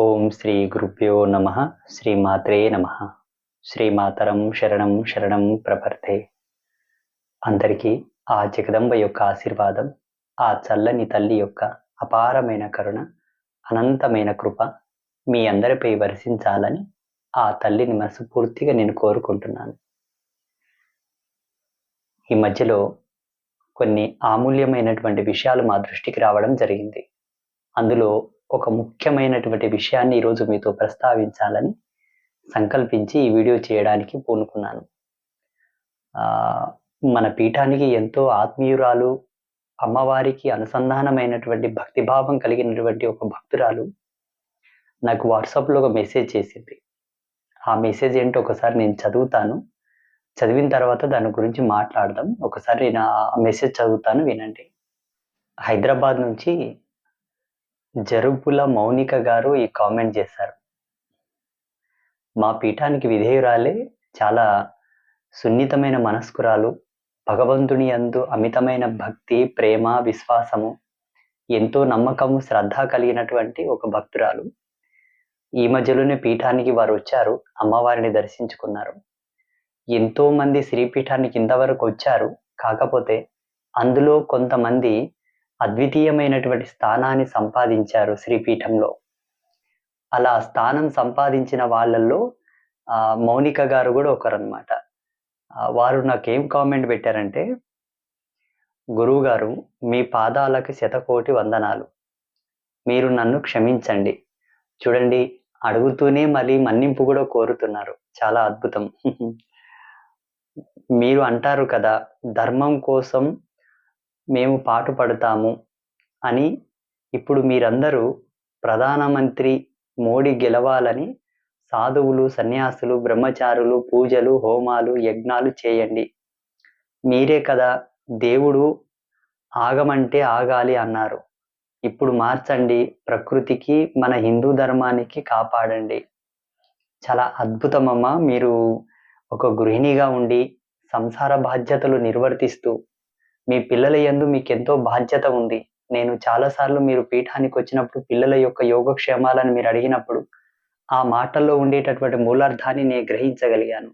ఓం శ్రీ గురుభ్యో నమ. శ్రీమాత్రే నమ. శ్రీమాతరం శరణం శరణం ప్రపర్తే. అందరికీ ఆ జగదంబ యొక్క ఆశీర్వాదం, ఆ చల్లని తల్లి యొక్క అపారమైన కరుణ, అనంతమైన కృప మీ అందరిపై వర్షించాలని ఆ తల్లిని మనస్ఫూర్తిగా నేను కోరుకుంటున్నాను. ఈ మధ్యలో కొన్ని అమూల్యమైనటువంటి విషయాలు మా దృష్టికి రావడం జరిగింది. అందులో ఒక ముఖ్యమైనటువంటి విషయాన్ని ఈరోజు మీతో ప్రస్తావించాలని సంకల్పించి ఈ వీడియో చేయడానికి పూనుకున్నాను. మన పీఠానికి ఎంతో ఆత్మీయురాలు, అమ్మవారికి అనుసంధానమైనటువంటి భక్తిభావం కలిగినటువంటి ఒక భక్తురాలు నాకు వాట్సాప్లో ఒక మెసేజ్ చేసింది. ఆ మెసేజ్ ఏంటో ఒకసారి నేను చదువుతాను. చదివిన తర్వాత దాని గురించి మాట్లాడదాం. ఒకసారి నేను ఆ మెసేజ్ చదువుతాను, వినండి. హైదరాబాద్ నుంచి జరుపుల మౌనిక గారు ఈ కామెంట్ చేశారు. మా పీఠానికి విధేయురాలే, చాలా సున్నితమైన మనస్కురాలు, భగవంతుని యందు అమితమైన భక్తి, ప్రేమ, విశ్వాసము, ఎంతో నమ్మకము, శ్రద్ధ కలిగినటువంటి ఒక భక్తురాలు. ఈ మధ్యలోనే పీఠానికి వారు వచ్చారు, అమ్మవారిని దర్శించుకున్నారు. ఎంతో మంది శ్రీపీఠానికి ఇంతవరకు వచ్చారు. కాకపోతే అందులో కొంతమంది అద్వితీయమైనటువంటి స్థానాన్ని సంపాదించారు శ్రీపీఠంలో. అలా స్థానం సంపాదించిన వాళ్ళల్లో మౌనిక గారు కూడా ఒకరన్నమాట. వారు నాకేం కామెంట్ పెట్టారంటే, గురువుగారు మీ పాదాలకు శతకోటి వందనాలు, మీరు నన్ను క్షమించండి. చూడండి, అడుగుతూనే మళ్ళీ మన్నింపు కూడా కోరుతున్నారు. చాలా అద్భుతం. మీరు అంటారు కదా, ధర్మం కోసం మేము పాటుపడతాము అని. ఇప్పుడు మీరందరూ ప్రధానమంత్రి మోడీ గెలవాలని సాధువులు, సన్యాసులు, బ్రహ్మచారులు పూజలు, హోమాలు, యజ్ఞాలు చేయండి. మీరే కదా దేవుడు ఆగమంటే ఆగాలి అన్నారు. ఇప్పుడు మార్చండి, ప్రకృతికి, మన హిందూ ధర్మానికి కాపాడండి. చాలా అద్భుతమమ్మా. మీరు ఒక గృహిణిగా ఉండి సంసార బాధ్యతలు నిర్వర్తిస్తూ మీ పిల్లల యందు మీకెంతో బాధ్యత ఉంది. నేను చాలాసార్లు మీరు పీఠానికి వచ్చినప్పుడు పిల్లల యొక్క యోగక్షేమాలను మీరు అడిగినప్పుడు ఆ మాటల్లో ఉండేటటువంటి మూలార్థాన్ని నేను గ్రహించగలిగాను.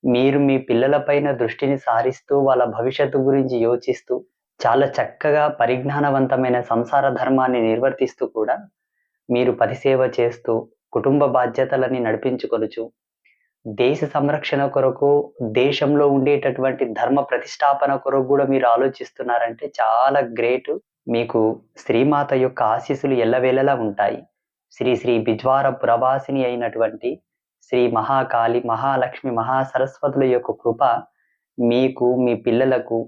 మీరు మీ పిల్లలపైన దృష్టిని సారిస్తూ వాళ్ళ భవిష్యత్తు గురించి యోచిస్తూ చాలా చక్కగా పరిజ్ఞానవంతమైన సంసార ధర్మాన్ని నిర్వర్తిస్తూ కూడా మీరు పరిసేవ చేస్తూ కుటుంబ బాధ్యతలని నడిపించుకొనుచు దేశ సంరక్షణ కొరకు, దేశంలో ఉండేటటువంటి ధర్మ ప్రతిష్టాపన కొరకు కూడా మీరు ఆలోచిస్తున్నారంటే చాలా గ్రేట్. మీకు శ్రీమాత యొక్క ఆశీస్సులు ఎల్లవేళలా ఉంటాయి. శ్రీ శ్రీ బిజ్వార పురవాసిని అయినటువంటి శ్రీ మహాకాళి, మహాలక్ష్మి, మహాసరస్వతుల యొక్క కృప మీకు, మీ పిల్లలకు,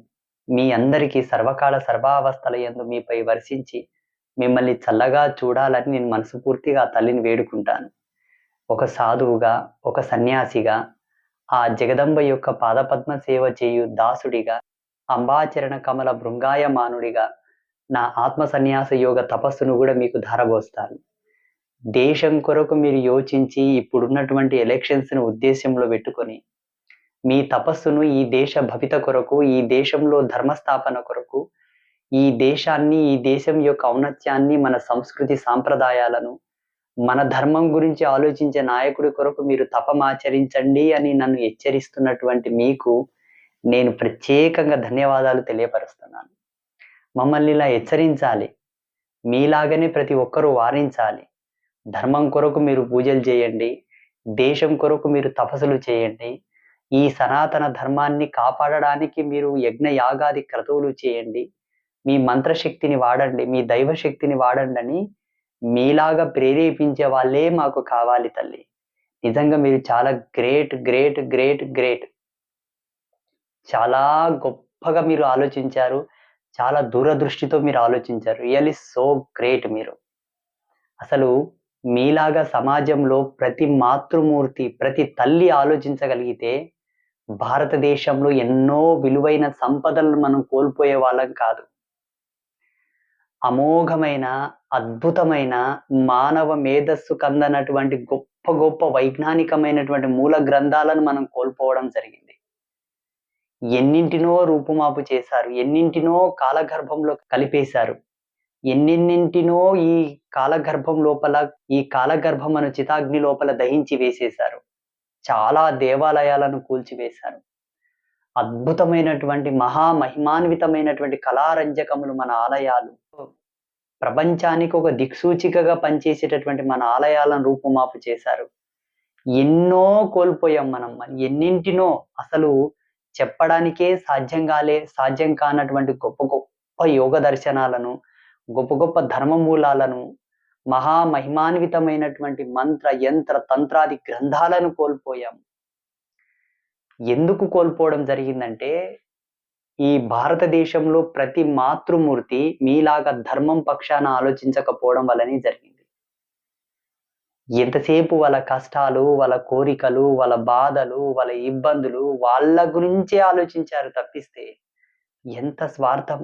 మీ అందరికీ సర్వకాల సర్వావస్థల యందు మీపై వర్షించి మిమ్మల్ని చల్లగా చూడాలని నేను మనస్ఫూర్తిగా ఆ తల్లిని వేడుకుంటాను. ఒక సాధువుగా, ఒక సన్యాసిగా, ఆ జగదంబ యొక్క పాదపద్మ సేవ చేయు దాసుడిగా, అంబాచరణ కమల భృంగాయమానుడిగా నా ఆత్మ సన్యాస యోగ తపస్సును కూడా మీకు ధారబోస్తాను. దేశం కొరకు మీరు యోచించి ఇప్పుడున్నటువంటి ఎలక్షన్స్ను ఉద్దేశంలో పెట్టుకొని మీ తపస్సును ఈ దేశ భవిత కొరకు, ఈ దేశంలో ధర్మస్థాపన కొరకు, ఈ దేశాన్ని, ఈ దేశం యొక్క ఔన్నత్యాన్ని, మన సంస్కృతి సాంప్రదాయాలను, మన ధర్మం గురించి ఆలోచించే నాయకుడి కొరకు మీరు తపమాచరించండి అని నన్ను హెచ్చరిస్తున్నటువంటి మీకు నేను ప్రత్యేకంగా ధన్యవాదాలు తెలియపరుస్తున్నాను. మమ్మల్ని ఇలా హెచ్చరించాలి, మీలాగనే ప్రతి ఒక్కరూ వారించాలి. ధర్మం కొరకు మీరు పూజలు చేయండి, దేశం కొరకు మీరు తపస్సులు చేయండి, ఈ సనాతన ధర్మాన్ని కాపాడడానికి మీరు యజ్ఞ యాగాది క్రతువులు చేయండి, మీ మంత్రశక్తిని వాడండి, మీ దైవశక్తిని వాడండి అని మీలాగా ప్రేరేపించే వాళ్ళే మాకు కావాలి తల్లి. నిజంగా మీరు చాలా గ్రేట్ గ్రేట్ గ్రేట్ గ్రేట్. చాలా గొప్పగా మీరు ఆలోచించారు. చాలా దూరదృష్టితో మీరు ఆలోచించారు. రియల్లీ సో గ్రేట్ మీరు. అసలు మీలాగా సమాజంలో ప్రతి మాతృమూర్తి, ప్రతి తల్లి ఆలోచించగలిగితే భారతదేశంలో ఎన్నో విలువైన సంపదలను మనం కోల్పోయే వాళ్ళం కాదు. అమోఘమైన, అద్భుతమైన మానవ మేధస్సు కందనటువంటి గొప్ప గొప్ప వైజ్ఞానికమైనటువంటి మూల గ్రంథాలను మనం కోల్పోవడం జరిగింది. ఎన్నింటినో రూపుమాపు చేశారు, ఎన్నింటినో కాలగర్భంలో కలిపేశారు. ఎన్నెన్నింటినో ఈ కాలగర్భం లోపల ఈ కాలగర్భం అను చితాగ్ని లోపల దహించి వేసేశారు. చాలా దేవాలయాలను కూల్చివేశారు. అద్భుతమైనటువంటి మహిమాన్వితమైనటువంటి కళారంజకములు మన ఆలయాలు. ప్రపంచానికి ఒక దిక్సూచికగా పనిచేసేటటువంటి మన ఆలయాలను రూపుమాపు చేశారు. ఎన్నో కోల్పోయాం మనం. ఎన్నింటినో అసలు చెప్పడానికే సాధ్యం కానటువంటి గొప్ప గొప్ప యోగ దర్శనాలను, గొప్ప గొప్ప ధర్మ మూలాలను, మహిమాన్వితమైనటువంటి మంత్ర, యంత్ర, తంత్రాది గ్రంథాలను కోల్పోయాం. ఎందుకు కోల్పోవడం జరిగిందంటే, ఈ భారతదేశంలో ప్రతి మాతృమూర్తి మీలాగా ధర్మం పక్షాన ఆలోచించకపోవడం వల్లనే జరిగింది. ఎంతసేపు వాళ్ళ కష్టాలు, వాళ్ళ కోరికలు, వాళ్ళ బాధలు, వాళ్ళ ఇబ్బందులు వాళ్ళ గురించే ఆలోచించారు తప్పిస్తే, ఎంత స్వార్థం!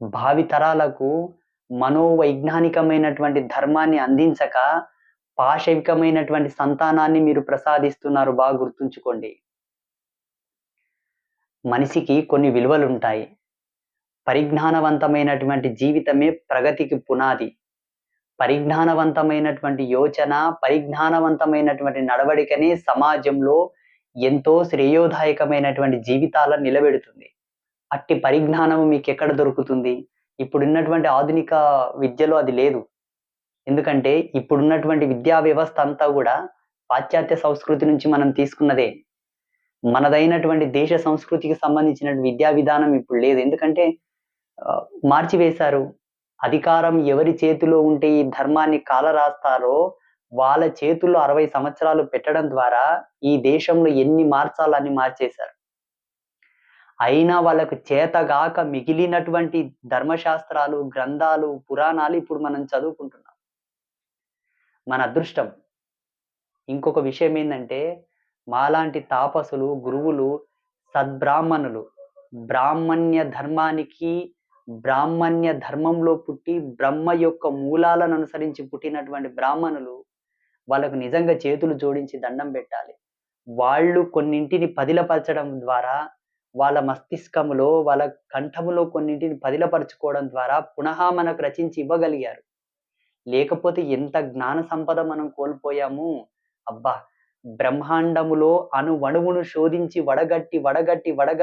భావితరాలకు మనోవైజ్ఞానికమైనటువంటి ధర్మాన్ని అందించక, పాశవికమైనటువంటి సంతానాన్ని మీరు ప్రసాదిస్తున్నారు. బాగా గుర్తుంచుకోండి. మనిషికి కొన్ని విలువలుంటాయి. పరిజ్ఞానవంతమైనటువంటి జీవితమే ప్రగతికి పునాది. పరిజ్ఞానవంతమైనటువంటి యోచన, పరిజ్ఞానవంతమైనటువంటి నడవడికనే సమాజంలో ఎంతో శ్రేయోదాయకమైనటువంటి జీవితాలను నిలబెడుతుంది. అట్టి పరిజ్ఞానము మీకెక్కడ దొరుకుతుంది? ఇప్పుడున్నటువంటి ఆధునిక విద్యలో అది లేదు. ఎందుకంటే ఇప్పుడున్నటువంటి విద్యా వ్యవస్థ అంతా గూడా పాశ్చాత్య సంస్కృతి నుంచి మనం తీసుకున్నదే. మనదైనటువంటి దేశ సంస్కృతికి సంబంధించిన విద్యా విధానం ఇప్పుడు లేదు. ఎందుకంటే మార్చివేశారు. అధికారం ఎవరి చేతిలో ఉంటే ఈ ధర్మాన్ని కాలరాస్తారో వాళ్ళ చేతుల్లో 60 సంవత్సరాలు పెట్టడం ద్వారా ఈ దేశంలో ఎన్ని మార్చాలో అన్ని మార్చేశారు. అయినా వాళ్ళకు చేతగాక మిగిలినటువంటి ధర్మశాస్త్రాలు, గ్రంథాలు, పురాణాలు ఇప్పుడు మనం చదువుకుంటున్నాం. మన అదృష్టం. ఇంకొక విషయం ఏందంటే, మాలాంటి తాపసులు, గురువులు, సద్బ్రాహ్మణులు, బ్రాహ్మణ్య ధర్మానికి, బ్రాహ్మణ్య ధర్మంలో పుట్టి బ్రహ్మ యొక్క మూలాలను అనుసరించి పుట్టినటువంటి బ్రాహ్మణులు వాళ్ళకు నిజంగా చేతులు జోడించి దండం పెట్టాలి. వాళ్ళు కొన్నింటిని పదిలపరచడం ద్వారా, వాళ్ళ మస్తిష్కములో, వాళ్ళ కంఠములో కొన్నింటిని పదిలపరుచుకోవడం ద్వారా పునః మనకు రచించి ఇవ్వగలిగారు. లేకపోతే ఎంత జ్ఞాన సంపద మనం కోల్పోయాము. అబ్బా! బ్రహ్మాండములో అణువణువును శోధించి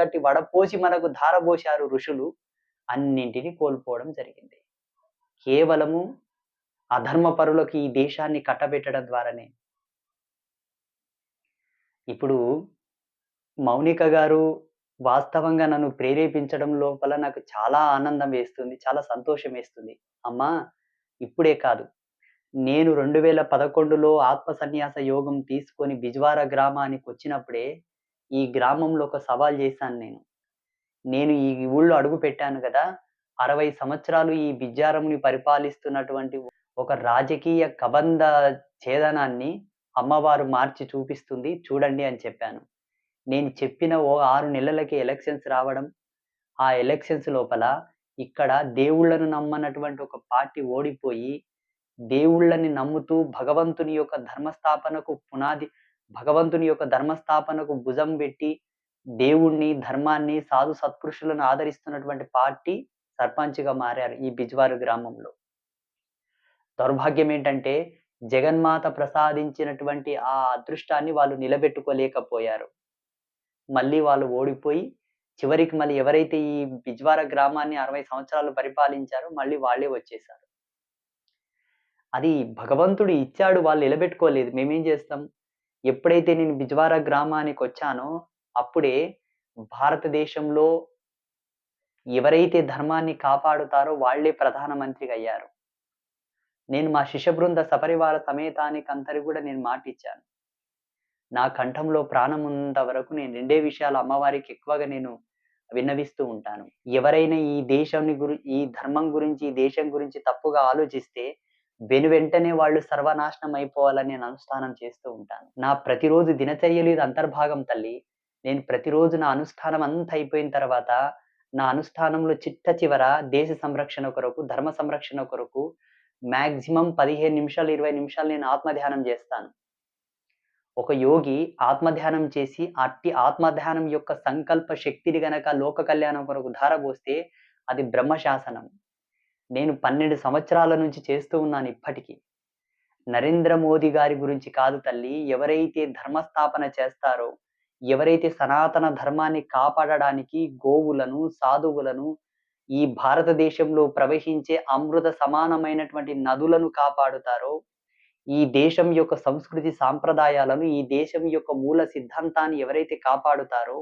వడపోసి మనకు ధారబోశారు ఋషులు. అన్నింటిని కోల్పోవడం జరిగింది. కేవలము అధర్మపరులకు ఈ దేశాన్ని కట్టబెట్టడం ద్వారానే. ఇప్పుడు మౌనిక గారు వాస్తవంగా నన్ను ప్రేరేపించడం లోపల నాకు చాలా ఆనందం వేస్తుంది. చాలా సంతోషం వేస్తుంది. అమ్మా! ఇప్పుడే కాదు. నేను 2011లో ఆత్మ సన్యాస యోగం తీసుకొని బిజ్వార గ్రామానికొచ్చినప్పుడే ఈ గ్రామంలో ఒక సవాల్ చేశాను నేను. నేను ఈ ఊళ్ళో అడుగు పెట్టాను గదా! 60 సంవత్సరాలు ఈ బిజ్జారంని పరిపాలిస్తున్నటువంటి ఒక రాజకీయ కబంధ ఛేదనాన్ని అమ్మవారు మార్చి చూపిస్తుంది చూడండి అని చెప్పాను. నేను చెప్పిన ఓ 6 నెలలకే ఎలక్షన్స్ రావడం, ఆ ఎలక్షన్స్ లోపల ఇక్కడ దేవుళ్ళను నమ్మనటువంటి ఒక పార్టీ ఓడిపోయి, దేవుళ్ళని నమ్ముతూ భగవంతుని యొక్క ధర్మస్థాపనకు భుజం బెట్టి, దేవుడిని, ధర్మాన్ని, సాధు సత్పురుషులను ఆదరిస్తున్నటువంటి పార్టీ సర్పంచ్‌గా మారారు ఈ బిజ్వారు గ్రామంలో. దౌర్భాగ్యం ఏంటంటే, జగన్మాత ప్రసాదించినటువంటి ఆ అదృష్టాన్ని వాళ్ళు నిలబెట్టుకోలేకపోయారు. మళ్ళీ వాళ్ళు ఓడిపోయి, చివరికి మళ్ళీ ఎవరైతే ఈ బిజ్వార గ్రామాన్ని 60 సంవత్సరాలు పరిపాలించారో మళ్ళీ వాళ్ళే వచ్చేశారు. అది భగవంతుడు ఇచ్చాడు, వాళ్ళు నిలబెట్టుకోలేదు. మేమేం చేస్తాం? ఎప్పుడైతే నేను బిజ్వార గ్రామానికొచ్చానో, అప్పుడే భారతదేశంలో ఎవరైతే ధర్మాన్ని కాపాడుతారో వాళ్ళే ప్రధానమంత్రిగా అయ్యారు. నేను మా శిష్య బృంద సపరివార సమేతానికందరికి గూడా నేను మాటిచ్చాను. నా కంఠంలో ప్రాణం ఉన్నంత వరకు నేను 2 విషయాలు అమ్మవారికి ఎక్కువగా నేను విన్నవిస్తూ ఉంటాను. ఎవరైనా ఈ ధర్మం గురించి, ఈ దేశం గురించి తప్పుగా ఆలోచిస్తే వెనువెంటనే వాళ్ళు సర్వనాశనం అయిపోవాలని నేను అనుష్ఠానం చేస్తూ ఉంటాను. నా ప్రతిరోజు దినచర్యలో ఇది అంతర్భాగం తల్లి. నేను ప్రతిరోజు నా అనుష్ఠానం అంతా అయిపోయిన తర్వాత, నా అనుష్ఠానంలో చిట్ట చివర దేశ సంరక్షణ కొరకు, ధర్మ సంరక్షణ కొరకు మాక్సిమం 15 నిమిషాలు, 20 నిమిషాలు నేను ఆత్మధ్యానం చేస్తాను. ఒక యోగి ఆత్మధ్యానం చేసి, అట్టి ఆత్మధ్యానం యొక్క సంకల్ప శక్తిని గనక లోక కళ్యాణం కొరకు ధారబోస్తే అది బ్రహ్మ శాసనం. నేను 12 సంవత్సరాల నుంచి చేస్తూ ఉన్నాను ఇప్పటికి. నరేంద్ర మోదీ గారి గురించి కాదు తల్లి. ఎవరైతే ధర్మస్థాపన చేస్తారో, ఎవరైతే సనాతన ధర్మాన్ని కాపాడడానికి గోవులను, సాధువులను, ఈ భారతదేశంలో ప్రవహించే అమృత సమానమైనటువంటి నదులను కాపాడుతారో, ఈ దేశం యొక్క సంస్కృతి సాంప్రదాయాలను, ఈ దేశం యొక్క మూల సిద్ధాంతాన్ని ఎవరైతే కాపాడుతారో,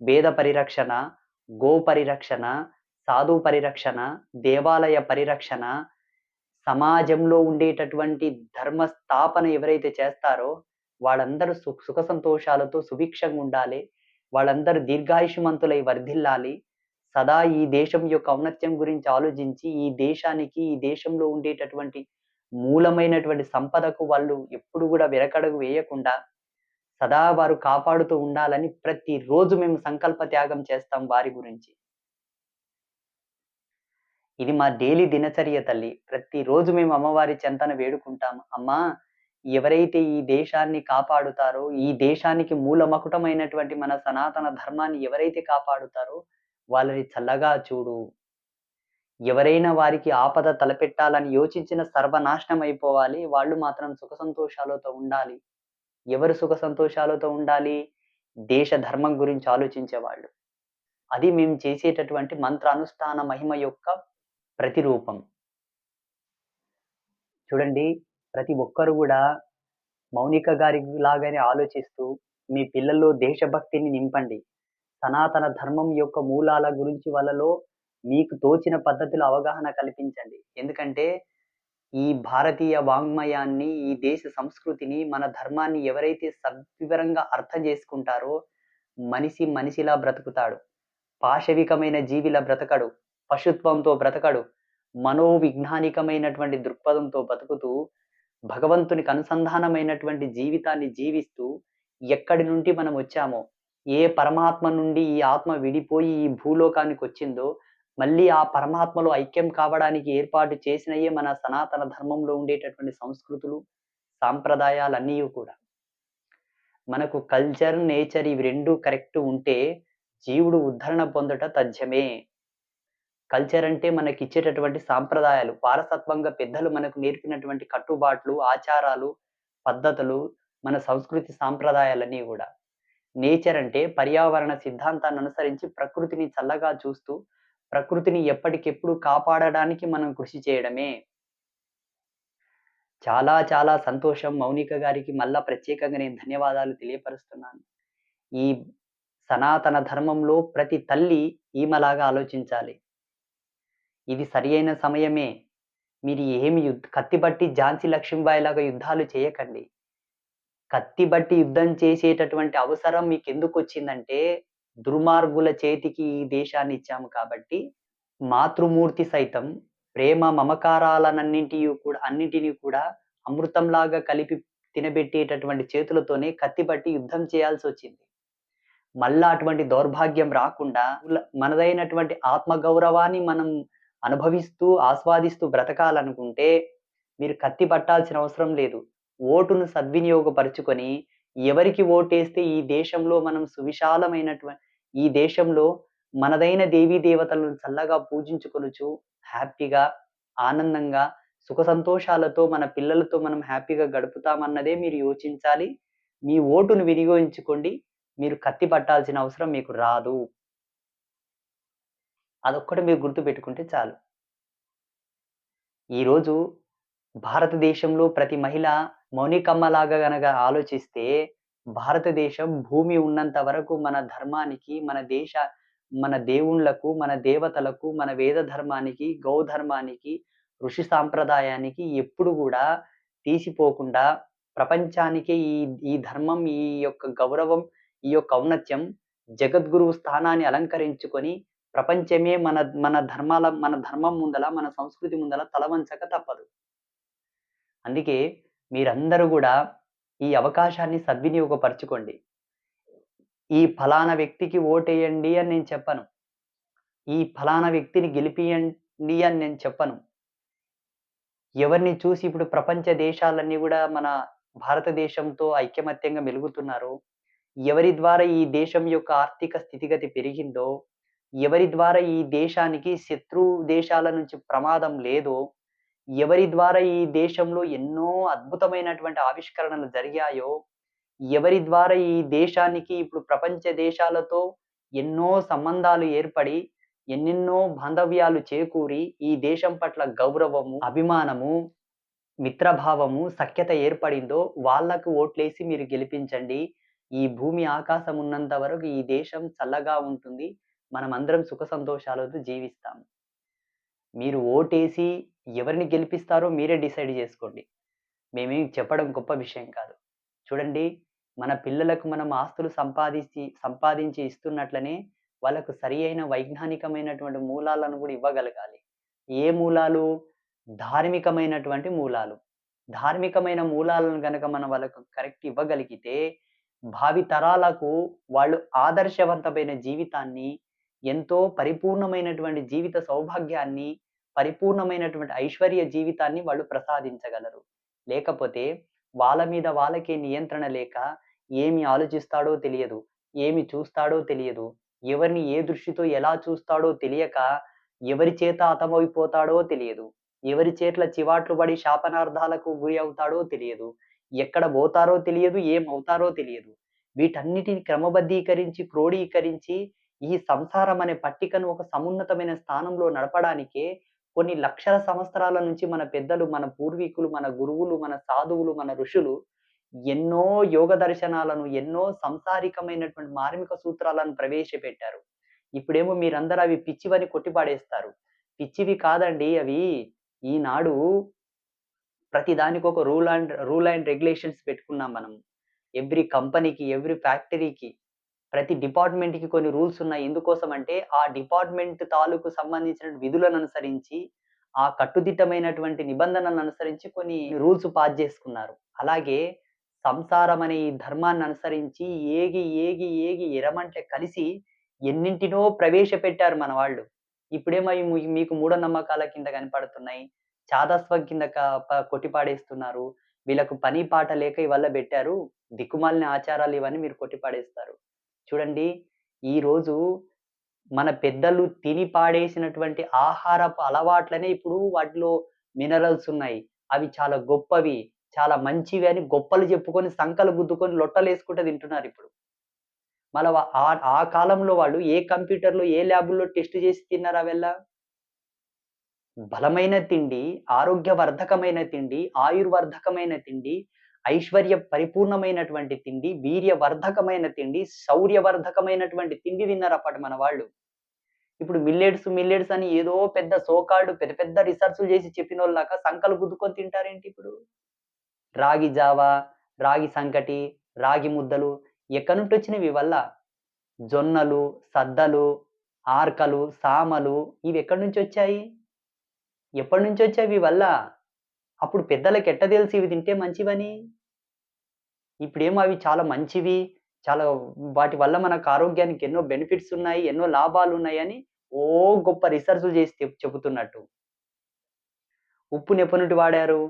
వేద పరిరక్షణ, గో పరిరక్షణ, సాధు పరిరక్షణ, దేవాలయ పరిరక్షణ, సమాజంలో ఉండేటటువంటి ధర్మ స్థాపన ఎవరైతే చేస్తారో, వాళ్ళందరూ సుఖ సంతోషాలతో సుభిక్షంగా ఉండాలి. వాళ్ళందరూ దీర్ఘాయుష్మంతులై వర్ధిల్లాలి. సదా ఈ దేశం యొక్క ఔన్నత్యం గురించి ఆలోచించి, ఈ దేశానికి, ఈ దేశంలో ఉండేటటువంటి మూలమైనటువంటి సంపదకు వాళ్ళు ఎప్పుడు గూడా వెనకడుగు వేయకుండా, సదా వారు కాపాడుతూ ఉండాలని ప్రతిరోజు మేము సంకల్ప త్యాగం చేస్తాం వారి గురించి. ఇది మా డైలీ దినచర్య తల్లి. ప్రతిరోజు మేము అమ్మవారి చెంతన వేడుకుంటాం. అమ్మా, ఎవరైతే ఈ దేశాన్ని కాపాడుతారో, ఈ దేశానికి మూల మకుటమైనటువంటి మన సనాతన ధర్మాన్ని ఎవరైతే కాపాడుతారో, వాళ్ళని చల్లగా చూడు. ఎవరైనా వారికి ఆపద తలపెట్టాలని యోచించిన సర్వనాశనం అయిపోవాలి. వాళ్ళు మాత్రం సుఖ సంతోషాలతో ఉండాలి. ఎవరు సుఖ సంతోషాలతో ఉండాలి? దేశ ధర్మం గురించి ఆలోచించేవాళ్ళు. అది మేము చేసేటటువంటి మంత్రానుష్ఠాన మహిమ యొక్క ప్రతిరూపం. చూడండి, ప్రతి ఒక్కరు గూడా మౌనిక గారి లాగానే ఆలోచిస్తూ, మీ పిల్లల్లో దేశభక్తిని నింపండి. సనాతన ధర్మం యొక్క మూలాల గురించి వాళ్ళలో మీకు తోచిన పద్ధతిలో అవగాహన కల్పించండి. ఎందుకంటే, ఈ భారతీయ వాంగ్మయాన్ని, ఈ దేశ సంస్కృతిని, మన ధర్మాన్ని ఎవరైతే సవివరంగా అర్థం చేసుకుంటారో, మనిషి మనిషిలా బ్రతుకుతాడు. పాశవికమైన జీవిలా బ్రతకడు. పశుత్వంతో బ్రతకడు. మనోవిజ్ఞానికమైనటువంటి దృక్పథంతో బతుకుతూ, భగవంతునికి అనుసంధానమైనటువంటి జీవితాన్ని జీవిస్తూ, ఎక్కడి నుండి మనం వచ్చామో, ఏ పరమాత్మ నుండి ఈ ఆత్మ విడిపోయి ఈ భూలోకానికొచ్చిందో, మళ్ళీ ఆ పరమాత్మలో ఐక్యం కావడానికి ఏర్పాటు చేసినయే మన సనాతన ధర్మంలో ఉండేటటువంటి సంస్కృతులు, సాంప్రదాయాలన్నీ కూడా. మనకు కల్చర్, నేచర్ ఇవి 2 కరెక్ట్ ఉంటే జీవుడు ఉద్ధరణ పొందుట తథ్యమే. కల్చర్ అంటే మనకిచ్చేటటువంటి సాంప్రదాయాలు, వారసత్వంగా పెద్దలు మనకు నేర్పినటువంటి కట్టుబాట్లు, ఆచారాలు, పద్ధతులు, మన సంస్కృతి సాంప్రదాయాలన్నీ గూడా. నేచర్ అంటే పర్యావరణ సిద్ధాంతాన్ని అనుసరించి ప్రకృతిని చల్లగా చూస్తూ, ప్రకృతిని ఎప్పటికెప్పుడు కాపాడడానికి మనం కృషి చేయడమే. చాలా చాలా సంతోషం. మౌనిక గారికి మళ్ళా ప్రత్యేకంగా నేను ధన్యవాదాలు తెలియపరుస్తున్నాను. ఈ సనాతన ధర్మంలో ప్రతి తల్లి ఈమెలాగా ఆలోచించాలి. ఇది సరియైన సమయమే. మీరు ఏమి కత్తి బట్టి ఝాన్సీ లక్ష్మీబాయిలాగా యుద్ధాలు చేయకండి. కత్తి బట్టి యుద్ధం చేసేటటువంటి అవసరం మీకెందుకొచ్చిందంటే, దుర్మార్గుల చేతికి ఈ దేశాన్ని ఇచ్చాము కాబట్టి, మాతృమూర్తి సైతం ప్రేమ అన్నిటిని కూడా అమృతంలాగా కలిపి తినబెట్టేటటువంటి చేతులతోనే కత్తి బట్టి యుద్ధం చేయాల్సొచ్చింది. మళ్ళా అటువంటి దౌర్భాగ్యం రాకుండా మనదైనటువంటి ఆత్మ గౌరవాన్ని మనం అనుభవిస్తూ, ఆస్వాదిస్తూ బ్రతకాలనుకుంటే, మీరు కత్తి పట్టాల్సిన అవసరం లేదు. ఓటును సద్వినియోగపరుచుకొని, ఎవరికి ఓటేస్తే ఈ దేశంలో మనం ఈ దేశంలో మనదైన దేవీ దేవతలను చల్లగా పూజించుకొనుచు, హ్యాపీగా, ఆనందంగా, సుఖ సంతోషాలతో మన పిల్లలతో మనం హ్యాపీగా గడుపుతామన్నదే మీరు యోచించాలి. మీ ఓటును వినియోగించుకోండి. మీరు కత్తి పట్టాల్సిన అవసరం మీకు రాదు. అదొక్కటి మీరు గుర్తుపెట్టుకుంటే చాలు. ఈరోజు భారతదేశంలో ప్రతి మహిళ మౌనికమ్మలాగా గనక ఆలోచిస్తే, భారతదేశం భూమి ఉన్నంత వరకు మన ధర్మానికి, మన దేవుళ్ళకు, మన దేవతలకు, మన వేద ధర్మానికి, గౌ ధర్మానికి, ఋషి సాంప్రదాయానికి ఎప్పుడు గూడా తీసిపోకుండా ప్రపంచానికే ఈ ధర్మం, ఈ యొక్క గౌరవం, ఈ యొక్క ఔన్నత్యం జగద్గురువు స్థానాన్ని అలంకరించుకొని ప్రపంచమే మన ధర్మం ముందల, మన సంస్కృతి ముందల తలవంచక తప్పదు. అందుకే మీరందరూ గూడా ఈ అవకాశాన్ని సద్వినియోగపరచుకోండి. ఈ ఫలానా వ్యక్తికి ఓటేయండి అని నేను చెప్పను. ఈ ఫలానా వ్యక్తిని గెలిపియండి అని నేను చెప్పను. ఎవరిని చూసి ఇప్పుడు ప్రపంచ దేశాలన్నీ గూడా మన భారతదేశంతో ఐకమత్యంగా మెలుగుతున్నారో, ఎవరి ద్వారా ఈ దేశం యొక్క ఆర్థిక స్థితిగతి పెరిగిందో, ఎవరి ద్వారా ఈ దేశానికి శత్రు దేశాల నుంచి ప్రమాదం లేదో, ఎవరి ద్వారా ఈ దేశంలో ఎన్నో అద్భుతమైనటువంటి ఆవిష్కరణలు జరిగాయో, ఎవరి ద్వారా ఈ దేశానికి ఇప్పుడు ప్రపంచ దేశాలతో ఎన్నో సంబంధాలు ఏర్పడి, ఎన్నెన్నో బాంధవ్యాలు చేకూరి, ఈ దేశం పట్ల గౌరవము, అభిమానము, మిత్రభావము, సఖ్యత ఏర్పడిందో వాళ్ళకు ఓట్లేసి మీరు గెలిపించండి. ఈ భూమి ఆకాశం ఉన్నంత వరకు ఈ దేశం చల్లగా ఉంటుంది. మనమందరం సుఖ సంతోషాలతో జీవిస్తాం. మీరు ఓటేసి ఎవరిని గెలిపిస్తారో మీరే డిసైడ్ జేసుకోండి. మేమేం చెప్పడం గొప్ప విషయం కాదు. చూడండి, మన పిల్లలకు మనం ఆస్తులు సంపాదించి ఇస్తున్నట్లనే వాళ్ళకు సరియైన వైజ్ఞానికమైనటువంటి మూలాలను గూడా ఇవ్వగలగాలి. ఏ మూలాలు? ధార్మికమైనటువంటి మూలాలు. ధార్మికమైన మూలాలను గనక మనం వాళ్ళకు కరెక్ట్ ఇవ్వగలిగితే, భావి తరాలకు వాళ్ళు ఆదర్శవంతమైన జీవితాన్ని, ఎంతో పరిపూర్ణమైనటువంటి జీవిత సౌభాగ్యాన్ని, పరిపూర్ణమైనటువంటి ఐశ్వర్య జీవితాన్ని వాళ్ళు ప్రసాదించగలరు. లేకపోతే వాళ్ళ మీద వాళ్ళకే నియంత్రణ లేక, ఏమి ఆలోచిస్తాడో తెలియదు, ఏమి చూస్తాడో తెలియదు, ఎవరిని ఏ దృష్టితో ఎలా చూస్తాడో తెలియక, ఎవరి చేత హతమైపోతాడో తెలియదు. ఎవరి చేట్ల చివాట్లు పడి శాపనార్థాలకు గురి అవుతాడో తెలియదు. ఎక్కడ బోతారో తెలియదు, ఏమవుతారో తెలియదు. వీటన్నిటిని క్రమబద్ధీకరించి, క్రోడీకరించి ఈ సంసారం అనే పట్టికను ఒక సమున్నతమైన స్థానంలో నడపడానికే కొన్ని లక్షల సంవత్సరాల నుంచి మన పెద్దలు, మన పూర్వీకులు, మన గురువులు, మన సాధువులు, మన ఋషులు ఎన్నో యోగ దర్శనాలను, ఎన్నో సంసారికమైనటువంటి మార్మిక సూత్రాలను ప్రవేశపెట్టారు. ఇప్పుడేమో మీరందరూ అవి పిచ్చివని కొట్టిపాడేస్తారు. పిచ్చివి కాదండి అవి. ఈనాడు ప్రతి దానికి ఒక రూల్ అండ్ రెగ్యులేషన్స్ పెట్టుకున్నాం మనం. ఎవ్రి కంపెనీకి, ఎవ్రి ఫ్యాక్టరీకి, ప్రతి డిపార్ట్‌మెంట్‌కి కొన్ని రూల్స్ ఉన్నాయి. ఎందుకోసమంటే ఆ డిపార్ట్‌మెంట్ తాలూకు సంబంధించిన విధులను అనుసరించి, ఆ కట్టుదిట్టమైనటువంటి నిబంధనలను అనుసరించి కొన్ని రూల్స్ పాస్ జేసుకున్నారు. అలాగే సంసారం అనే ఈ ధర్మాన్ని అనుసరించి ఏగి ఎరమంటే కలిసి ఎన్నింటినో ప్రవేశపెట్టారు మన వాళ్ళు. ఇప్పుడేమో అయి మీకు మూఢనమ్మకాల కింద కనపడుతున్నాయి. చాదస్తం కింద కొట్టిపాడేస్తున్నారు. వీళ్ళకు పని పాట లేక ఇవల్ల బెట్టారు. దిక్కుమాలిన ఆచారాలు ఇవన్నీ మీరు కొట్టిపాడేస్తారు. చూడండి, ఈరోజు మన పెద్దలు తిని పాడేసినటువంటి ఆహారపు అలవాట్లనే ఇప్పుడు వాటిలో మినరల్స్ ఉన్నాయి. అవి చాలా గొప్పవి, చాలా మంచివి అని గొప్పలు చెప్పుకొని సంకలు గుద్దుకొని లొట్టలేసుకుంట తింటున్నారిప్పుడు. మళ్ళా ఆ కాలంలో వాళ్ళు ఏ కంప్యూటర్‌లో, ఏ ల్యాబుల్లో టెస్ట్ చేసి తిన్నారు అవెల్లా? బలమైన తిండి, ఆరోగ్యవర్ధకమైన తిండి, ఆయుర్వర్ధకమైన తిండి, ఐశ్వర్య పరిపూర్ణమైనటువంటి తిండి, వీర్యవర్ధకమైన తిండి, శౌర్యవర్ధకమైనటువంటి తిండి తిన్నారప్పటి మన వాళ్ళు. ఇప్పుడు మిల్లెట్స్ అని ఏదో పెద్ద పెద్ద పెద్ద రిసర్చ్‌లు చేసి చెప్పినోళ్ళలాగా సంకలు గుద్దుకొని తింటారేంటి ఇప్పుడు? రాగి జావ, రాగి సంకటి, రాగి ముద్దలు ఎక్కడి నుంటొచ్చినవి ఇవల్ల? జొన్నలు, సద్దలు, ఆర్కలు, సామలు ఇవెక్కడి నుంచొచ్చాయి? ఎప్పటినుంచొచ్చాయి ఇవల్ల? అప్పుడు పెద్దలకెట్ట తెలుసు ఇవి తింటే మంచివని? ఇప్పుడేమో అవి చాలా మంచివి. చాలా వాటి వల్ల మనకు ఆరోగ్యానికి ఎన్నో బెనిఫిట్స్ ఉన్నాయి. ఎన్నో లాభాలున్నాయని గొప్ప రిసర్చ్‌లు చేసి చెబుతున్నట్టు. ఉప్పునెప్పటి నుండి వాడారు?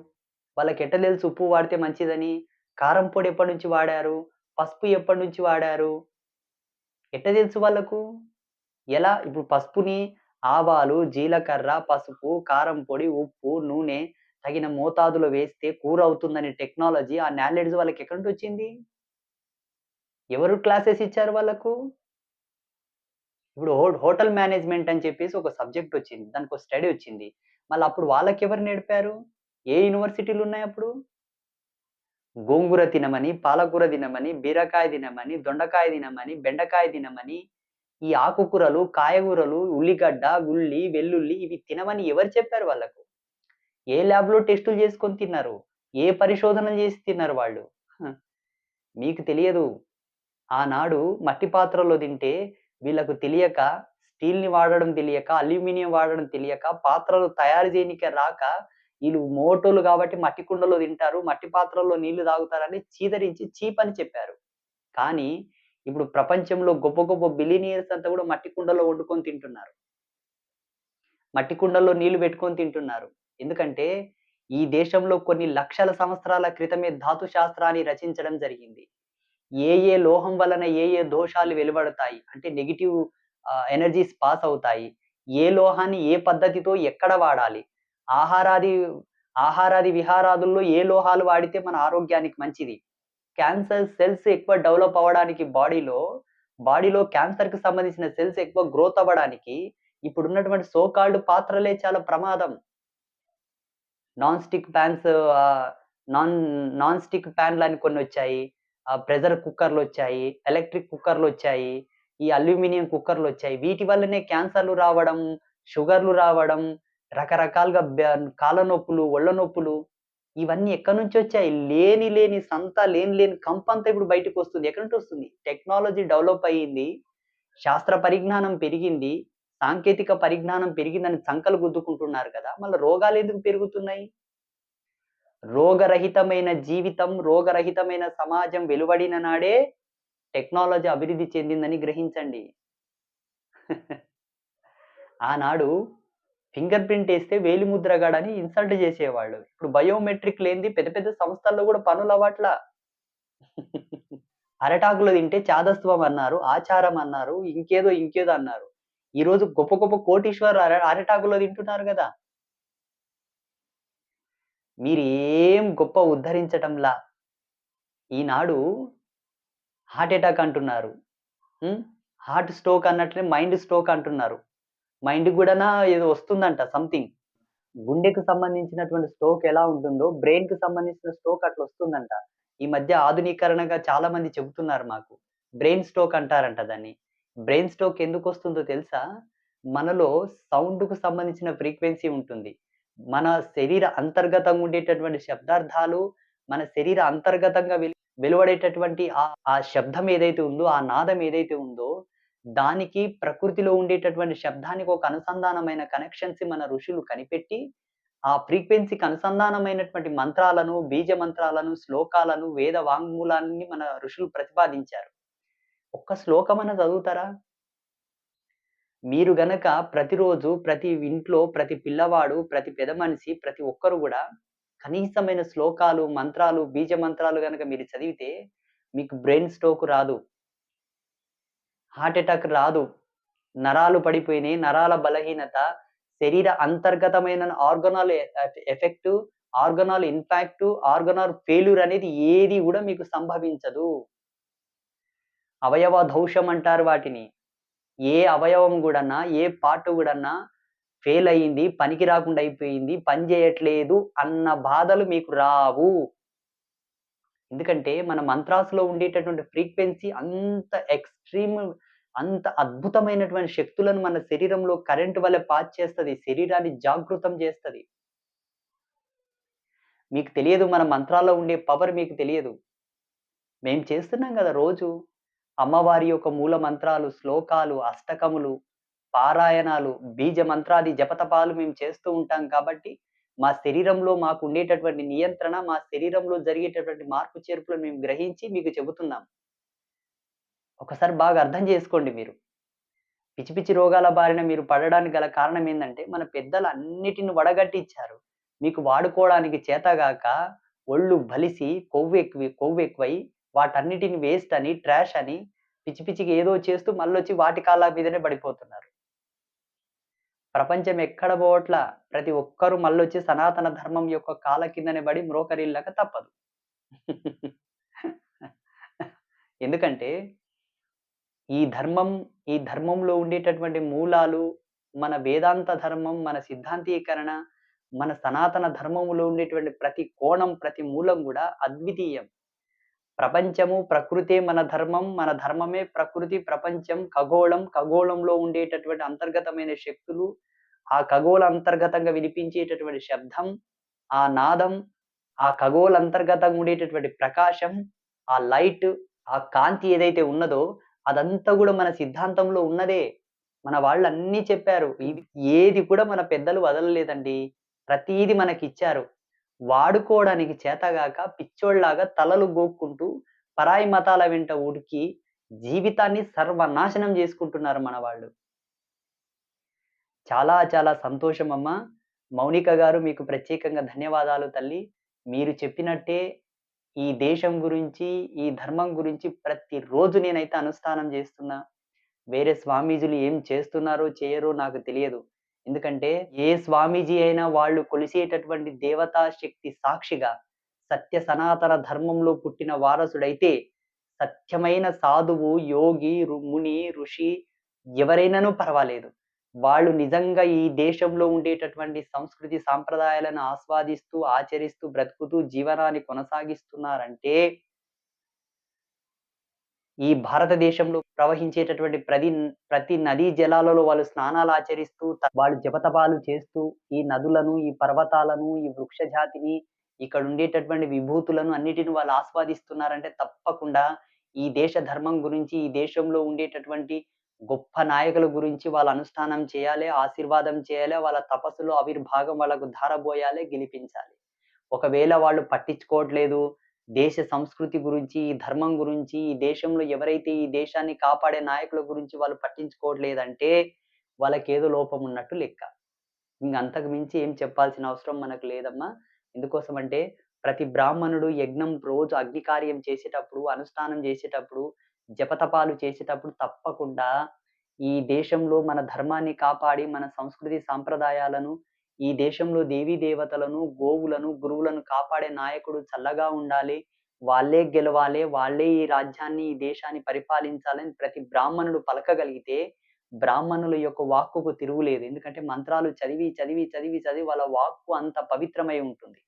వాళ్ళకెట్ట తెలుసు ఉప్పు వాడితే మంచిదని? కారం పొడి ఎప్పటినుంచి వాడారు? పసుపు ఎప్పటినుంచి వాడారు? ఎట్ట తెలుసు వాళ్ళకు? ఎలా? ఇప్పుడు పసుపుని ఆవాలు, జీలకర్ర, పసుపు, కారం పొడి, ఉప్పు, నూనె తగిన మోతాదులో వేస్తే కూర అవుతుందనే టెక్నాలజీ, ఆ నాలెడ్జ్ వాళ్ళకెక్కడి నుంచొచ్చింది? ఎవరు క్లాసెస్ ఇచ్చారు వాళ్ళకు? ఇప్పుడు హోటల్ మేనేజ్‌మెంట్ అని చెప్పేసి ఒక సబ్జెక్ట్ వచ్చింది. దానికో స్టడీ వచ్చింది. మళ్ళప్పుడు వాళ్ళకెవరు నేర్పారు? ఏ యూనివర్సిటీలున్నాయప్పుడు? గోంగూర తినమని, పాలకూర తినమని, బీరకాయ తినమని, దొండకాయ తినమని, బెండకాయ తినమని, ఈ ఆకుకూరలు, కాయగూరలు, ఉల్లిగడ్డ, ఉల్లి, వెల్లుల్లి ఇవి తినమని ఎవరు చెప్పారు వాళ్ళకు? ఏ ల్యాబ్‌లో టెస్టులు చేసుకొని తిన్నారు? ఏ పరిశోధనలు చేసి తిన్నారు వాళ్ళు? హ! మీకు తెలియదు. ఆనాడు మట్టి పాత్రలో తింటే వీళ్ళకు తెలియక, స్టీల్‌ని వాడడం తెలియక, అల్యూమినియం వాడడం తెలియక, పాత్రలు తయారు చేయనీకే రాక, ఈళ్ళు మోటోళ్ళు కాబట్టి మట్టి కుండలో తింటారు, మట్టి పాత్రల్లో నీళ్లు తాగుతారని చీదరించి చీప్ అని చెప్పారు. కానీ ఇప్పుడు ప్రపంచంలో గొప్ప గొప్ప బిలియనీర్స్ అంతా కూడా మట్టి కుండలో వండుకొని తింటున్నారు. మట్టి కుండల్లో నీళ్లు పెట్టుకొని తింటున్నారు. ఎందుకంటే ఈ దేశంలో కొన్ని లక్షల సంవత్సరాల క్రితమే ధాతు శాస్త్రాన్ని రచించడం జరిగింది. ఏ లోహం వలన ఏ దోషాలు వెలువడతాయి. అంటే నెగెటివ్ ఎనర్జీస్ పాస్ అవుతాయి. ఏ లోహాన్ని ఏ పద్ధతితో ఎక్కడ వాడాలి? ఆహారాది ఆహారాది విహారాదుల్లో ఏ లోహాలు వాడితే మన ఆరోగ్యానికి మంచిది? క్యాన్సర్ సెల్స్ ఎక్కువ డెవలప్ అవ్వడానికి బాడీలో క్యాన్సర్‌కి సంబంధించిన సెల్స్ ఎక్కువ గ్రోత్ అవ్వడానికి ఇప్పుడున్నటువంటి సో కాల్డ్ పాత్రలే చాలా ప్రమాదం. నాన్ స్టిక్ పాన్స్ ఆహ్, నాన్ నాన్ స్టిక్ పాన్‌లని కొన్నొచ్చాయి. ప్రెషర్ కుక్కర్‌లొచ్చాయి. ఎలక్ట్రిక్ కుక్కర్‌లొచ్చాయి. ఈ అల్యూమినియం కుక్కర్‌లొచ్చాయి. వీటి వల్లనే క్యాన్సర్‌లు రావడం, షుగర్‌లు రావడం, రకరకాలుగా కాళ్ళ నొప్పులు, ఒళ్ళ నొప్పులు ఇవన్నీ ఎక్కడి నుంచొచ్చాయి? లేని సంత లేని కంపంతా ఇప్పుడు బయటికొస్తుంది. ఎక్కడి నుంచొస్తుంది? టెక్నాలజీ డెవలప్ అయ్యింది. శాస్త్ర పరిజ్ఞానం పెరిగింది. సాంకేతిక పరిజ్ఞానం పెరిగిందని సంకలు గుద్దుకుంటున్నారు కదా! మళ్ళా రోగాలెందుకు పెరుగుతున్నాయి? రోగరహితమైన జీవితం, రోగరహితమైన సమాజం వెలువడిన నాడే టెక్నాలజీ అభివృద్ధి చెందిందని గ్రహించండి. ఆనాడు ఫింగర్ ప్రింట్ ఏస్తే వేలిముద్రగాడని ఇన్సల్ట్ జేసేవాళ్ళు. ఇప్పుడు బయోమెట్రిక్ లేనిది పెద్ద పెద్ద సంస్థల్లో గూడా పనులవ్వట్లా. అరటాకులో తింటే చాదస్తం అన్నారు, ఆచారం అన్నారు, ఇంకేదో అన్నారు. ఈరోజు గొప్ప గొప్ప కోటీశ్వరులు అరటాకులో తింటున్నారు గదా! మీరేం గొప్ప ఉద్ధరించటంలా. ఈనాడు హార్ట్ అటాక్ అంటున్నారు. హ్మ్. హార్ట్ స్ట్రోక్ అన్నట్లే మైండ్ స్ట్రోక్ అంటున్నారు. మైండ్‌కి గూడానా ఏదో వస్తుందంట సంథింగ్. గుండెకు సంబంధించినటువంటి స్ట్రోక్ ఎలా ఉంటుందో, బ్రెయిన్‌కి సంబంధించిన స్ట్రోక్ అట్లొస్తుందంట. ఈ మధ్య ఆధునీకరణగా చాలా మంది చెబుతున్నారు మాకు. బ్రెయిన్ స్ట్రోక్ అంటారంట దాన్ని. బ్రెయిన్ స్ట్రోక్ ఎందుకొస్తుందో తెలుసా? మనలో సౌండ్‌కు సంబంధించిన ఫ్రీక్వెన్సీ ఉంటుంది. మన శరీర అంతర్గతంగా ఉండేటటువంటి శబ్దార్థాలు, మన శరీర అంతర్గతంగా వెలువడేటటువంటి ఆ శబ్దం ఏదైతే ఉందో, ఆ నాదం ఏదైతే ఉందో, దానికి ప్రకృతిలో ఉండేటటువంటి శబ్దానికి ఒక అనుసంధానమైన కనెక్షన్స్ మన ఋషులు కనిపెట్టి, ఆ ఫ్రీక్వెన్సీకి అనుసంధానమైనటువంటి మంత్రాలను, బీజ మంత్రాలను, శ్లోకాలను, వేద వాంగ్మూలాన్ని మన ఋషులు ప్రతిపాదించారు. ఒక్క శ్లోకమన్నా చదువుతారా? మీరు గనక ప్రతిరోజు ప్రతి ఇంట్లో ప్రతి పిల్లవాడు, ప్రతి పెద మనిషి, ప్రతి ఒక్కరు గూడా కనీసమైన శ్లోకాలు, మంత్రాలు, బీజ మంత్రాలు గనక మీరు చదివితే మీకు బ్రెయిన్ స్ట్రోక్ రాదు. హార్ట్ అటాక్ రాదు. నరాలు పడిపోయినాయి. నరాల బలహీనత, శరీర అంతర్గతమైన ఆర్గనాల్ ఎఫెక్టు, ఆర్గనాల్ ఇన్ఫాక్టు, ఆర్గనాల్ ఫెయిల్యూర్ అనేది ఏది గూడా మీకు సంభవించదు. అవయవ దౌషం అంటారు వాటిని. ఏ అవయవం గూడన్నా, ఏ పార్ట్ గూడన్నా ఫెయిల్ అయింది, పనికి రాకుండా అయిపోయింది, పని జేయట్లేదు అన్న బాధలు మీకు రావు. ఎందుకంటే మన మంత్రాస్‌లో ఉండేటటువంటి ఫ్రీక్వెన్సీ అంత ఎక్స్‌ట్రీమ్ అంత అద్భుతమైనటువంటి శక్తులను మన శరీరంలో కరెంట్ వలె పాస్ చేస్తది. శరీరాన్ని జాగృతం జేస్తది. మీకు తెలియదు మన మంత్రాల్లో ఉండే పవర్ మీకు తెలియదు. మేము చేస్తున్నాం గదా రోజు. అమ్మవారి యొక్క మూల మంత్రాలు, శ్లోకాలు, అష్టకములు, పారాయణాలు, బీజ మంత్రాది జపతపాలు మేము చేస్తూ ఉంటాం కాబట్టి, మా శరీరంలో మాకుండేటటువంటి నియంత్రణ, మా శరీరంలో జరిగేటటువంటి మార్పు చేర్పులను మేము గ్రహించి మీకు చెబుతున్నాం. ఒకసారి బాగా అర్థం జేసుకోండి మీరు. పిచ్చి పిచ్చి రోగాల బారిన మీరు పడడానికి గల కారణం ఏందంటే, మన పెద్దలు అన్నిటిని వడగట్టిచ్చారు. మీకు వాడుకోవడానికి చేతగాక ఒళ్ళు బలిసి కొవ్వెక్కువై వాటన్నిటిని వేస్ట్ అని, ట్రాష్ అని పిచ్చి పిచ్చిగా ఏదో చేస్తూ మళ్ళొచ్చి వాటి కాళ్ళ మీదనే పడిపోతున్నారు. ప్రపంచం ఎక్కడ పోవట్లా. ప్రతి ఒక్కరు మళ్ళొచ్చి సనాతన ధర్మం యొక్క కాళ్ళ కిందనే పడి మ్రోకరిల్లక తప్పదు. ఎందుకంటే ఈ ధర్మం, ఈ ధర్మంలో ఉండేటటువంటి మూలాలు, మన వేదాంత ధర్మం, మన సిద్ధాంతీకరణ, మన సనాతన ధర్మములో ఉండేటువంటి ప్రతి కోణం, ప్రతి మూలం గూడా అద్వితీయం. ప్రపంచము, ప్రకృతే మన ధర్మం, మన ధర్మమే ప్రకృతి, ప్రపంచం, ఖగోళం, ఖగోళంలో ఉండేటటువంటి అంతర్గతమైన శక్తులు, ఆ ఖగోళ అంతర్గతంగా వినిపించేటటువంటి శబ్దం, ఆ నాదం, ఆ ఖగోళ అంతర్గతంగా ఉండేటటువంటి ప్రకాశం, ఆ లైట్, ఆ కాంతి ఏదైతే ఉన్నదో అదంతా గూడా మన సిద్ధాంతంలో ఉన్నదే. మన వాళ్ళన్నీ చెప్పారు. ఇది ఏది కూడా మన పెద్దలు వదలలేదండి. ప్రతీది మనకిచ్చారు. వాడుకోవడానికి చేతగాక పిచ్చోల్లాగా తలలు గోక్కుంటూ పరాయి మతాల వెంట ఉరికి జీవితాన్ని సర్వనాశనం జేసుకుంటున్నారు మన వాళ్ళు. చాలా చాలా సంతోషమమ్మా. మౌనిక గారు మీకు ప్రత్యేకంగా ధన్యవాదాలు తల్లి. మీరు చెప్పినట్టే ఈ దేశం గురించి, ఈ ధర్మం గురించి ప్రతిరోజు నేనైతే అనుష్ఠానం జేస్తున్నా. వేరే స్వామీజీలు ఏం చేస్తున్నారో, చేయరో నాకు తెలియదు. ఎందుకంటే ఏ స్వామీజీ అయినా వాళ్ళు కొలిసేటటువంటి దేవతా శక్తి సాక్షిగా సత్య సనాతన ధర్మంలో పుట్టిన వారసుడైతే సత్యమైన సాధువు, యోగి, ముని, ఋషి ఎవరైనాను పర్వాలేదు. వాళ్ళు నిజంగా ఈ దేశంలో ఉండేటటువంటి సంస్కృతి సాంప్రదాయాలను ఆస్వాదిస్తూ, ఆచరిస్తూ, బ్రతుకుతూ జీవనాన్ని కొనసాగిస్తున్నారంటే ఈ భారతదేశంలో ప్రవహించేటటువంటి ప్రతి నదీ జలాలలో వాళ్ళు స్నానాలాచరిస్తూ, వాళ్ళు జపతపాలు చేస్తూ, ఈ నదులను, ఈ పర్వతాలను, ఈ వృక్ష జాతిని, ఇక్కడుండేటటువంటి విభూతులను అన్నిటిని వాళ్ళు ఆస్వాదిస్తున్నారంటే తప్పకుండా ఈ దేశ ధర్మం గురించి, ఈ దేశంలో ఉండేటటువంటి గొప్ప నాయకుల గురించి వాళ్ళు అనుష్ఠానం చేయాలె, ఆశీర్వాదం చేయాలె, వాళ్ళ తపస్సులో ఆవిర్భాగం వాళ్ళకు ధారబోయాలె, గెలిపించాలి. ఒకవేళ వాళ్ళు పట్టించుకోవట్లేదు. దేశ సంస్కృతి గురించి, ఈ ధర్మం గురించి, ఈ దేశంలో ఎవరైతే ఈ దేశాన్ని కాపాడే నాయకుల గురించి వాళ్ళు పట్టించుకోవట్లేదంటే, వాళ్ళకేదో లోపం ఉన్నట్టు లెక్క. ఇంగ అంతకు మించి ఏం చెప్పాల్సిన అవసరం మనకు లేదమ్మా. ఎందుకోసమంటే, ప్రతి బ్రాహ్మణుడు యజ్ఞం రోజు అగ్ని కార్యం చేసేటప్పుడు, అనుష్ఠానం చేసేటప్పుడు, జపతపాలు చేసేటప్పుడు తప్పకుండా ఈ దేశంలో మన ధర్మాన్ని కాపాడి, మన సంస్కృతి సాంప్రదాయాలను, ఈ దేశంలో దేవీ దేవతలను, గోవులను, గురువులను కాపాడే నాయకుడు చల్లగా ఉండాలి. వాళ్ళే గెలవాలే, వాళ్ళే ఈ రాజ్యాన్ని, ఈ దేశాన్ని పరిపాలించాలని ప్రతి బ్రాహ్మణుడు పలకగలిగితే, బ్రాహ్మణుల యొక్క వాక్కుకు తిరుగులేదు. ఎందుకంటే మంత్రాలు చదివి వాళ్ళ వాక్కు అంత పవిత్రమై ఉంటుంది.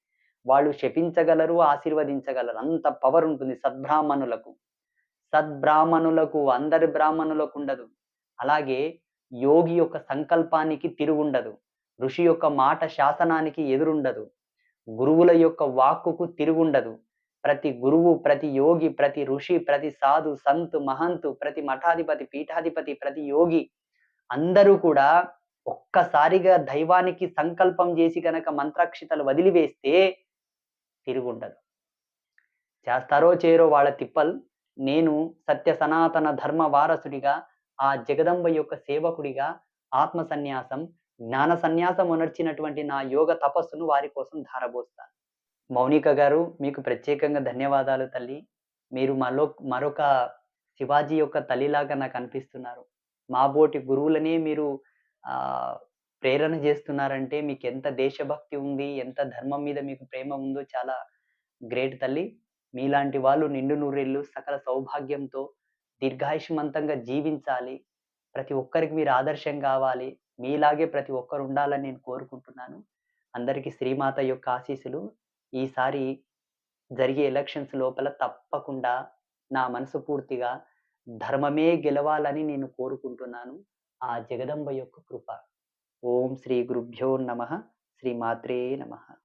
వాళ్ళు శపించగలరు, ఆశీర్వదించగలరు. అంత పవర్ ఉంటుంది సద్బ్రాహ్మణులకు. సద్బ్రాహ్మణులకు అందరి బ్రాహ్మణులకుండదు. అలాగే యోగి యొక్క సంకల్పానికి తిరుగుండదు. ఋషి యొక్క మాట శాసనానికి ఎదురుండదు. గురువుల యొక్క వాక్కుకు తిరుగుండదు. ప్రతి గురువు, ప్రతి యోగి, ప్రతి ఋషి, ప్రతి సాధు, సంత్, మహంతు, ప్రతి మఠాధిపతి, పీఠాధిపతి, ప్రతి యోగి అందరూ కూడా ఒక్కసారిగా దైవానికి సంకల్పం జేసి గనక మంత్రాక్షితలు వదిలివేస్తే తిరుగుండదు. చేస్తారో చేయరో వాళ్ళ తిప్పల్. నేను సత్య సనాతన ధర్మ వారసుడిగా, ఆ జగదంబ యొక్క సేవకుడిగా ఆత్మ సన్యాసం, జ్ఞాన సన్యాసం ఒనర్చినటువంటి నా యోగ తపస్సును వారి కోసం ధారబోస్తాను. మౌనిక గారు మీకు ప్రత్యేకంగా ధన్యవాదాలు తల్లి. మీరు మరొక శివాజీ యొక్క తల్లిలాగా నాకనిపిస్తున్నారు. మాబోటి గురువులనే మీరు ఆహ్, ప్రేరణ జేస్తున్నారంటే మీకెంత దేశభక్తి ఉంది, ఎంత ధర్మం మీద మీకు ప్రేమ ఉందో చాలా గ్రేట్ తల్లి. మీలాంటి వాళ్ళు నిండు నూరేళ్ళు సకల సౌభాగ్యంతో దీర్ఘాయుష్మంతంగా జీవించాలి. ప్రతి ఒక్కరికి మీరు ఆదర్శం గావాలి. మీలాగే ప్రతి ఒక్కరు ఉండాలని నేను కోరుకుంటున్నాను. అందరికీ శ్రీమాత యొక్క ఆశీస్సులు. ఈసారి జరిగే ఎలక్షన్స్ లోపల తప్పకుండా నా మనసు పూర్తిగా ధర్మమే గెలవాలని నేను కోరుకుంటున్నాను. ఆ జగదంబ యొక్క కృప. ఓం శ్రీ గురుభ్యో నమః. శ్రీ మాత్రే నమః.